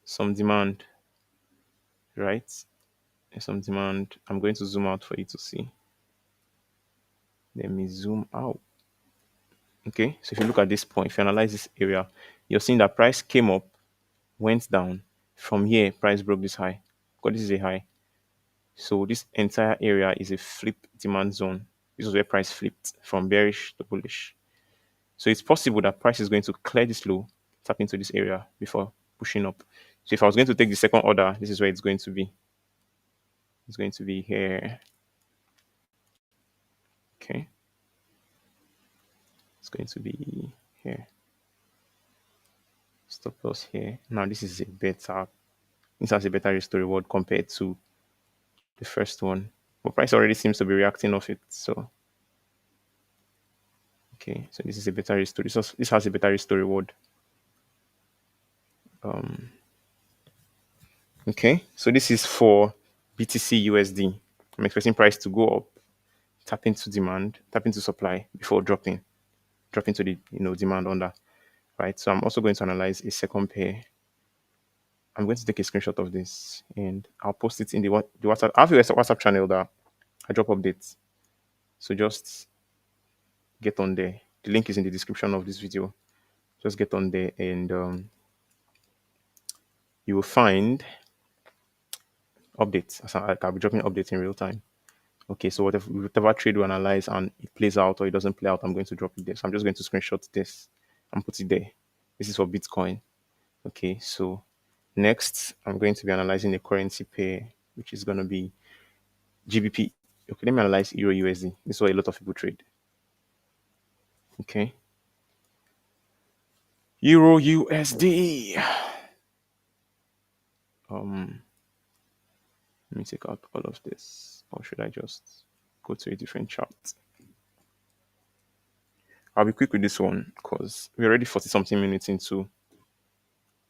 some demand, right? There's some demand. I'm going to zoom out for you to see. Let me zoom out. Okay, so if you look at this point, if you analyze this area, you're seeing that price came up, went down. From here, price broke this high. Because this is a high. So this entire area is a flip demand zone. This is where price flipped from bearish to bullish. So it's possible that price is going to clear this low, tap into this area before pushing up. So if I was going to take the second order, this is where it's going to be. It's going to be here. Okay. It's going to be here. Stop loss here. Now this is a better, this has a better risk to reward compared to the first one. But price already seems to be reacting off it. So okay, so this is a better risk to this has a better risk to reward. Okay, so this is for BTC USD. I'm expecting price to go up, tap into demand, tap into supply before dropping to the demand under. Right. So I'm also going to analyze a second pair. I'm going to take a screenshot of this and I'll post it in the WhatsApp. I have a WhatsApp channel that I drop updates. So just get on there. The link is in the description of this video. Just get on there and you will find updates. I'll be dropping updates in real time. Okay, so whatever trade we analyze and it plays out or it doesn't play out, I'm going to drop it there. So I'm just going to screenshot this and put it there. This is for Bitcoin. Okay, so next I'm going to be analyzing a currency pair, which is going to be GBP. Okay, let me analyze Euro USD. This is what a lot of people trade. Okay, Euro USD. Let me take out all of this, or should I just go to a different chart? I'll be quick with this one because we're already 40 something minutes into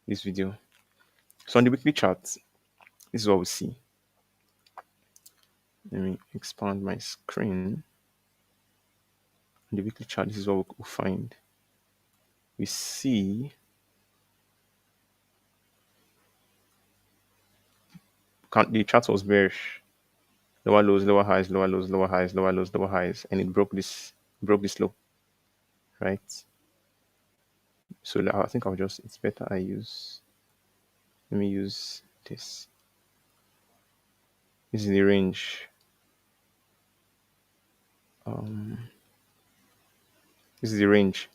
this video. So on the weekly chart, this is what we see. Let me expand my screen. On the weekly chart, this is what we'll find. We see the chart was bearish. Lower lows, lower highs, lower lows, lower highs, lower lows, lower highs, and it broke this low, right? So I think it's better let me use this. This is the range. This is the range.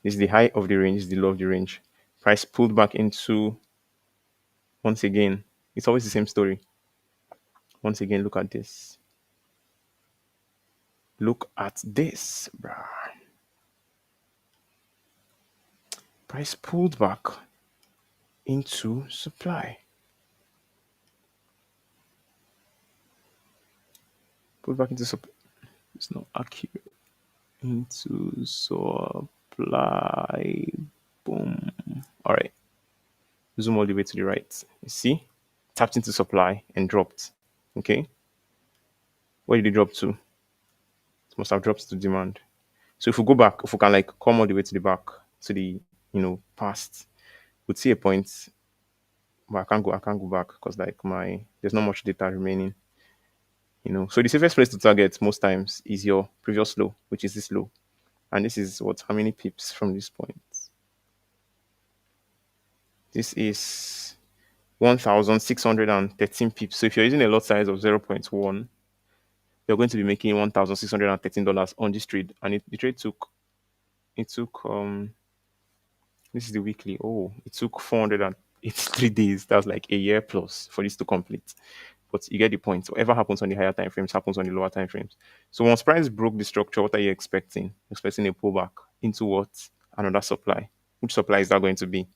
This is the high of the range, this is the low of the range. Price pulled back into, once again, it's always the same story. Once again, look at this. Look at this, bruh. Price pulled back into supply. Pulled back into supply. It's not accurate. Into supply. Boom. All right. Zoom all the way to the right. You see? Tapped into supply and dropped. Okay. Where did it drop to? It must have dropped to demand. So if we go back, if we can like come all the way to the back, to the past, we'd see a point, but I can't go back because like there's not much data remaining. So the safest place to target most times is your previous low, which is this low. And this is how many pips from this point? This is 1,613 pips. So if you're using a lot size of 0.1, you're going to be making $1,613 on this trade. And the trade took this is the weekly. Oh, it took 483 days. That's like a year plus for this to complete. But you get the point. Whatever happens on the higher time frames happens on the lower time frames. So once price broke the structure, what are you expecting? Expecting a pullback into what? Another supply. Which supply is that going to be?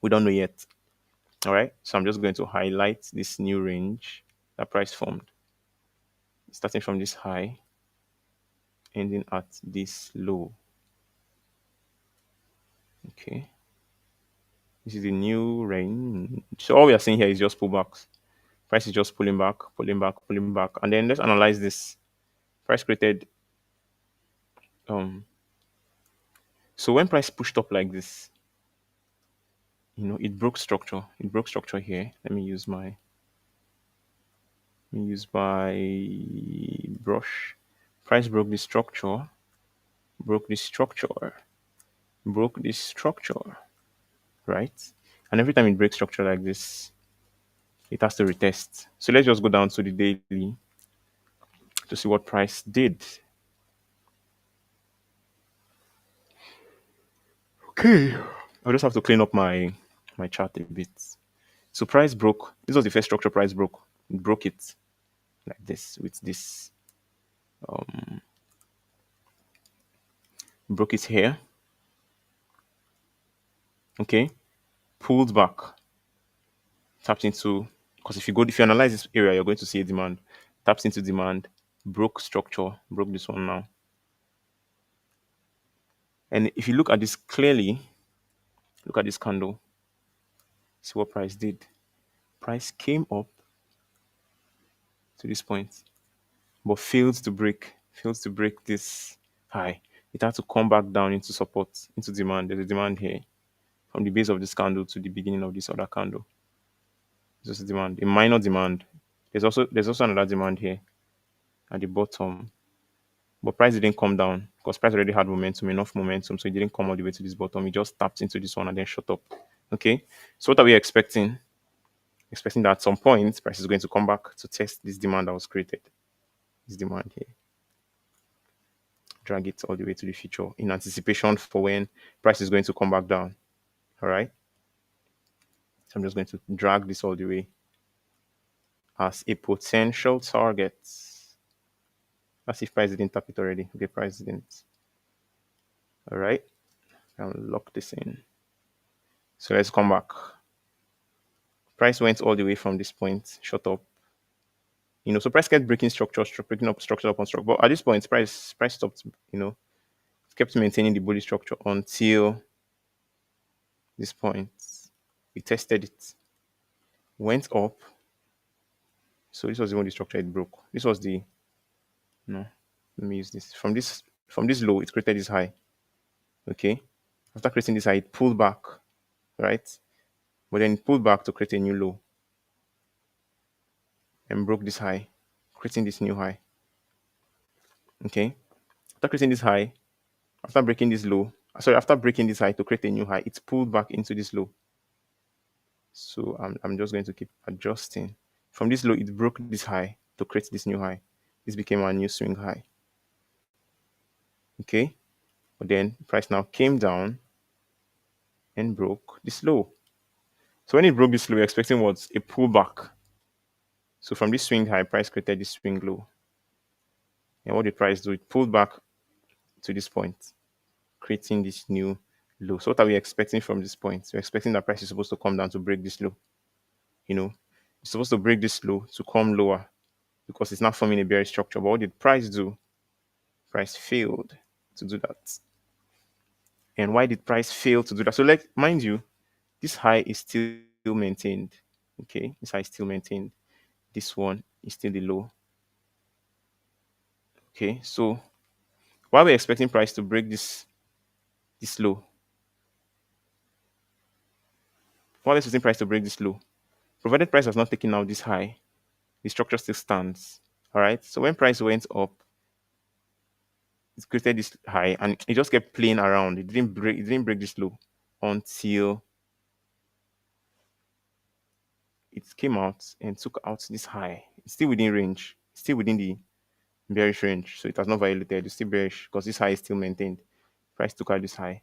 We don't know yet. All right. So I'm just going to highlight this new range that price formed, starting from this high, ending at this low. Okay. This is the new range. So all we are seeing here is just pullbacks. Price is just pulling back, pulling back, pulling back. And then let's analyze this. Price created so when price pushed up like this, it broke structure. It broke structure here. Let me use my brush. Price broke the structure, broke this structure, broke this structure, right? And every time it breaks structure like this, it has to retest. So let's just go down to the daily to see what price did. Okay. I'll just have to clean up my chart a bit. So price broke. This was the first structure price broke. It broke it like this with this. Broke it here. Okay. Pulled back. Tapped into, because if you analyze this area, you're going to see a demand. Taps into demand. Broke structure. Broke this one now. And if you look at this clearly, look at this candle. See what price did. Price came up to this point, but failed to break this high. It had to come back down into support, into demand. There's a demand here from the base of this candle to the beginning of this other candle. There's a demand, a minor demand. There's also another demand here at the bottom, but price didn't come down because price already had momentum, enough momentum, so it didn't come all the way to this bottom. It just tapped into this one and then shut up. Okay, so what are we expecting? Expecting that at some point price is going to come back to test this demand that was created. This demand here, drag it all the way to the future in anticipation for when price is going to come back down. All right, so I'm just going to drag this all the way as a potential target. As if price didn't tap it already. Okay, price didn't. All right, I'll lock this in. So let's come back. Price went all the way from this point, shut up. So price kept breaking structure, breaking up structure upon structure. But at this point, price stopped. Kept maintaining the bullish structure until this point. We tested it, went up. So this was even the structure it broke. This was the no. Let me use this from this low. It created this high. Okay, after creating this high, it pulled back, right? But then it pulled back to create a new low and broke this high, creating this new high. Okay, after creating this high, after breaking this low, after breaking this high to create a new high, it's pulled back into this low. So I'm just going to keep adjusting. From this low, it broke this high to create this new high. This became our new swing high. Okay, but then price now came down and broke this low. So when it broke this low, we're expecting what? A pullback. So from this swing high, price created this swing low. And what did price do? It pulled back to this point, creating this new low. So what are we expecting from this point? We're expecting that price is supposed to come down to break this low. It's supposed to break this low to come lower because it's not forming a bearish structure. But what did price do? Price failed to do that. And why did price fail to do that? So, mind you, this high is still maintained. Okay, this high is still maintained. This one is still the low. Okay, so why we're expecting price to break this low? Why we're expecting price to break this low? Provided price has not taken out this high, the structure still stands. All right. So when price went up, it created this high and it just kept playing around. It didn't break this low until it came out and took out this high. It's still within range, still within the bearish range. So it has not violated. It's still bearish because this high is still maintained. Price took out this high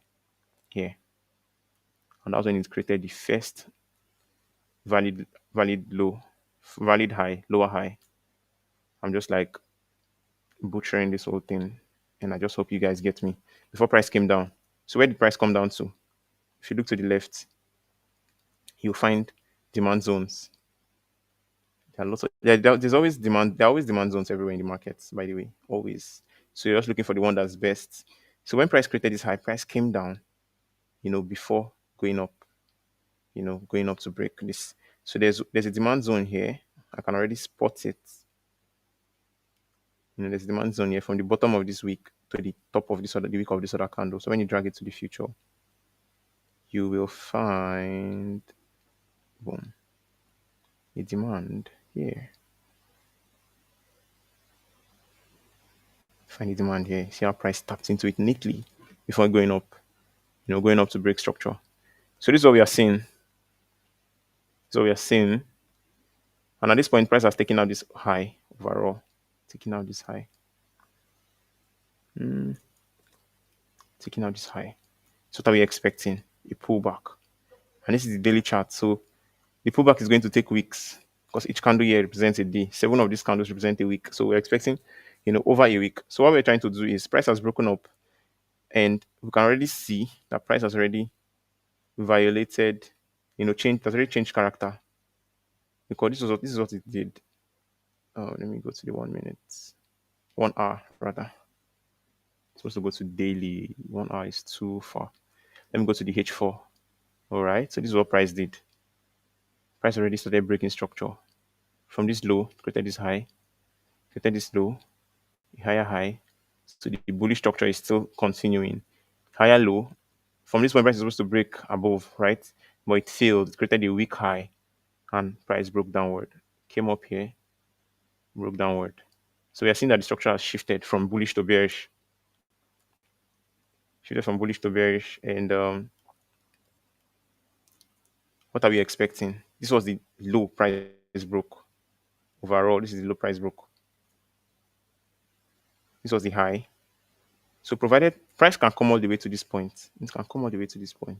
here. And that's when it created the first valid low, valid high, lower high. I'm just like butchering this whole thing. And I just hope you guys get me. Before price came down. So where did price come down to? If you look to the left, you'll find demand zones. There are lots of there's always demand. There are always demand zones everywhere in the markets. By the way, always. So you're just looking for the one that's best. So when price created this high, price came down. Before going up. Going up to break this. So there's a demand zone here. I can already spot it. There's a demand zone here from the bottom of this week to the top of the week of this other candle. So when you drag it to the future, you will find boom a demand here. tiny demand here. See how price tapped into it neatly before going up, going up to break structure. So this is what we are seeing. This is what we are seeing. And at this point, price has taken out this high overall. Taking out this high. Taking out this high. So what are we expecting? A pullback. And this is the daily chart. So the pullback is going to take weeks because each candle here represents a day. 7 of these candles represent a week. So we're expecting, over a week. So what we're trying to do is price has broken up and we can already see that price has already violated, changed, has already changed character because this is what it did. Let me go to the 1 minute, 1 hour rather. It's supposed to go to daily. 1 hour is too far. Let me go to the H4. All right. So this is what price did. Price already started breaking structure. From this low, created this high, created this low, a higher high. So the bullish structure is still continuing. Higher low. From this point, price is supposed to break above, right? But it failed. It created a weak high and price broke downward. Came up here, broke downward. So we are seeing that the structure has shifted from bullish to bearish. Shifted from bullish to bearish. And what are we expecting? This was the low price broke. Overall, this is the low price broke. This was the high. So provided price can come all the way to this point, it can come all the way to this point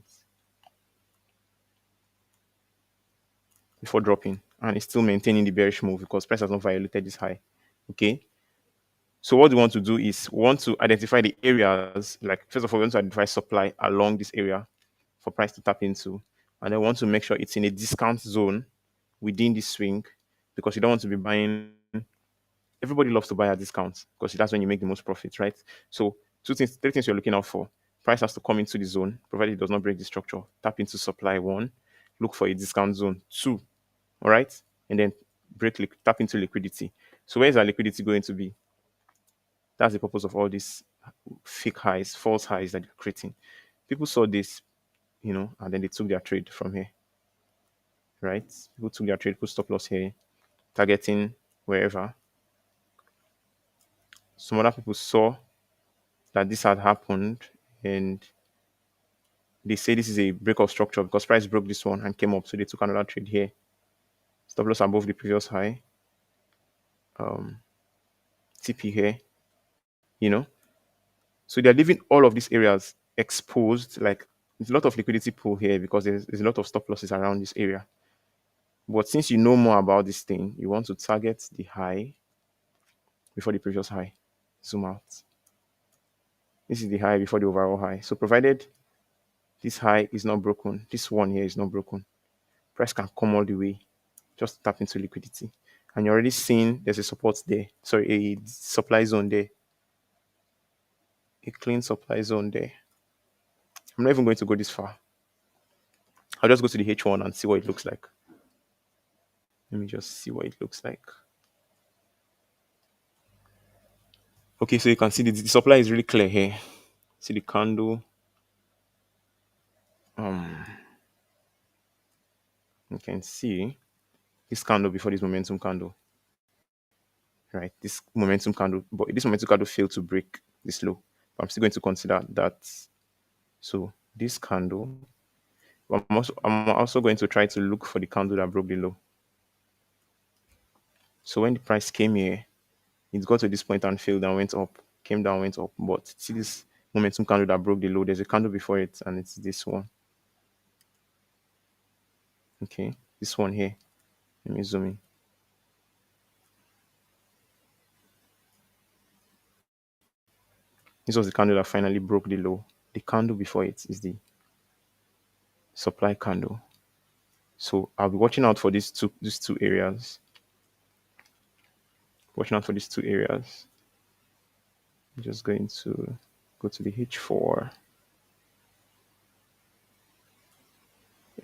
before dropping, and it's still maintaining the bearish move because price has not violated this high. Okay. So what we want to do is we want to identify the areas. Like first of all, we want to identify supply along this area for price to tap into, and then we want to make sure it's in a discount zone within this swing because you don't want to be buying. Everybody loves to buy at discounts because that's when you make the most profits, right? So three things you're looking out for. Price has to come into the zone, provided it does not break the structure. Tap into supply, 1. Look for a discount zone, 2. All right? And then tap into liquidity. So where is our liquidity going to be? That's the purpose of all these fake highs, false highs that you're creating. People saw this, and then they took their trade from here, right? People took their trade, put stop loss here, targeting wherever. Some other people saw that this had happened and they say this is a break of structure because price broke this one and came up, so they took another trade here. Stop loss above the previous high. TP here, so they're leaving all of these areas exposed. Like there's a lot of liquidity pool here because there's a lot of stop losses around this area. But since you know more about this thing, you want to target the high before the previous high. Zoom out. This is the high before the overall high. So provided this high is not broken, this one here is not broken, price can come all the way, just tap into liquidity. And you're already seeing there's a support there. Sorry, a supply zone there. A clean supply zone there. I'm not even going to go this far. I'll just go to the H1 and see what it looks like. Let me just see what it looks like. Okay, so you can see the supply is really clear here. See the candle. You can see this candle before this momentum candle. Right, this momentum candle, but this momentum candle failed to break this low. But I'm still going to consider that. So this candle, I'm also going to try to look for the candle that broke the low. So when the price came here, it got to this point and failed and went up, came down, went up. But see this momentum candle that broke the low, there's a candle before it, and it's this one. Okay, this one here. Let me zoom in. This was the candle that finally broke the low. The candle before it is the supply candle. So I'll be watching out for these two areas. Watching out for these two areas. I'm just going to go to the H4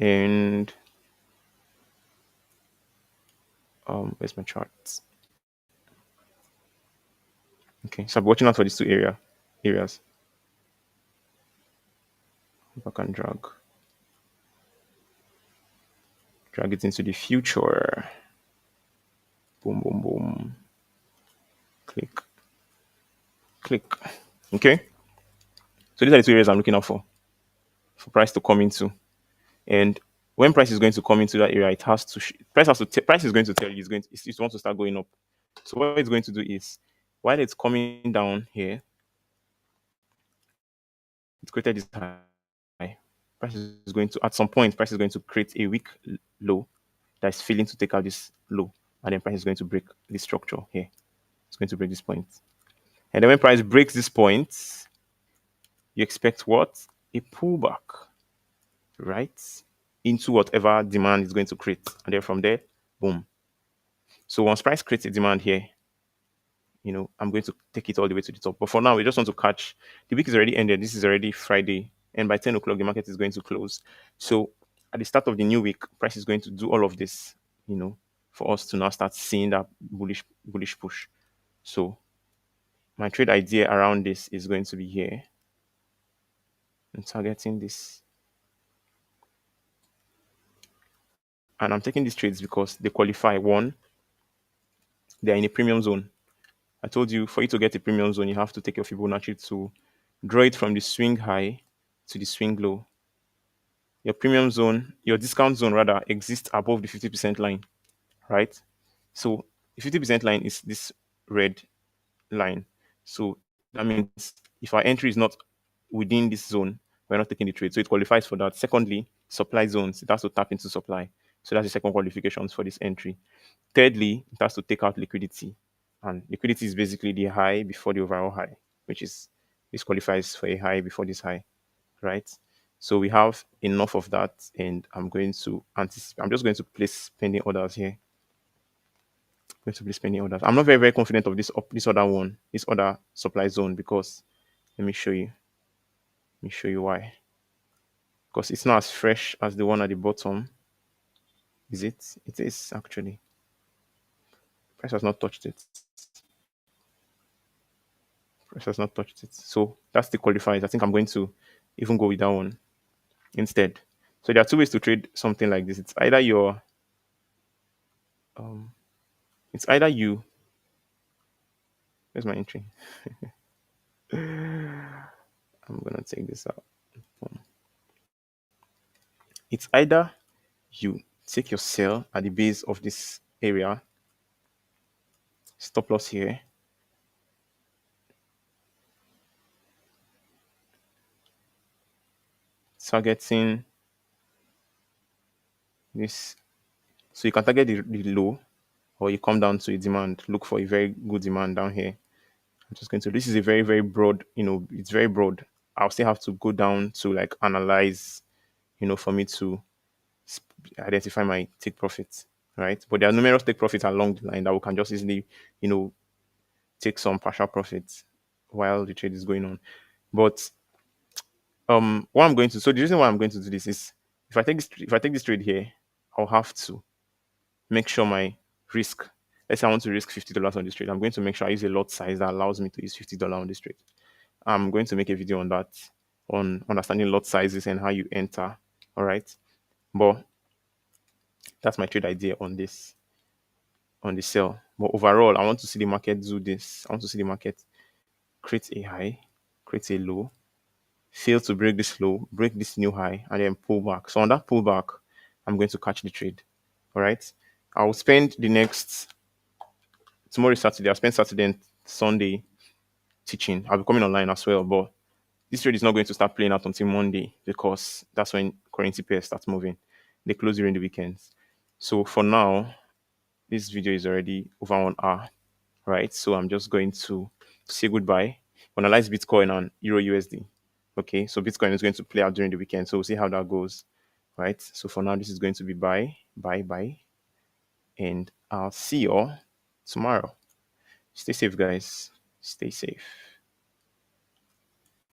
and where's my charts? Okay, so I'm watching out for these two areas. If I can drag it into the future. Boom, boom, boom. Click. Click. Okay. So these are the two areas I'm looking out for price to come into. And when price is going to come into that area, it has to price is going to tell you it's want to start going up. So what it's going to do is while it's coming down here, it's created this high. Price is going to at some point price is going to create a weak low that is failing to take out this low, and then price is going to break this structure here. It's going to break this point, and then when price breaks this point, you expect what? A pullback, right? Into whatever demand is going to create. And then from there, boom. So once price creates a demand here, I'm going to take it all the way to the top. But for now, we just want to catch the week is already ended. This is already Friday. And by 10 o'clock, the market is going to close. So at the start of the new week, price is going to do all of this, for us to now start seeing that bullish push. So my trade idea around this is going to be here. I'm targeting this. And I'm taking these trades because they qualify. One, they're in a premium zone. I told you for you to get a premium zone, you have to take your Fibonacci to draw it from the swing high to the swing low. Your premium zone, your discount zone rather, exists above the 50% line, right? So the 50% line is this red line. So that means if our entry is not within this zone, we're not taking the trade. So it qualifies for that. Secondly, supply zones, it has to tap into supply. So that's the second qualifications for this entry. Thirdly, it has to take out liquidity. And liquidity is basically the high before the overall high, which is this qualifies for a high before this high, right? So we have enough of that, and I'm going to anticipate. I'm just going to place pending orders here. I'm going to place pending orders. I'm not very, very confident of this other one, this other supply zone, because let me show you. Let me show you why. Because it's not as fresh as the one at the bottom. Is it? It is actually. Price has not touched it. Price has not touched it. So that's the qualifiers. I think I'm going to even go with that one instead. So there are two ways to trade something like this. It's either um, you. Where's my entry? I'm gonna take this out. It's either you take your sell at the base of this area, stop loss here, targeting this. So you can target the low, or you come down to a demand, look for a very good demand down here. I'm just going to, this is a very, very broad, it's very broad. I'll still have to go down to like analyze, for me to identify my take profits, right? But there are numerous take profits along the line that we can just easily, take some partial profits while the trade is going on. But what I'm going to, so the reason why I'm going to do this is if I take this trade here, I'll have to make sure my risk, let's say I want to risk $50 on this trade, I'm going to make sure I use a lot size that allows me to use $50 on this trade. I'm going to make a video on that, on understanding lot sizes and how you enter. All right. But that's my trade idea on this, on the sell. But overall, I want to see the market do this. I want to see the market create a high, create a low, fail to break this low, break this new high, and then pull back. So on that pullback, I'm going to catch the trade. All right. I will spend the next, tomorrow is Saturday. I'll spend Saturday and Sunday teaching. I'll be coming online as well. But this trade is not going to start playing out until Monday because that's when currency pairs starts moving. They close during the weekends. So for now, this video is already over 1 hour, right? So I'm just going to say goodbye. Analyze Bitcoin and Euro USD. Okay, so Bitcoin is going to play out during the weekend. So we'll see how that goes, right? So for now, this is going to be bye. And I'll see you all tomorrow. Stay safe, guys. Stay safe.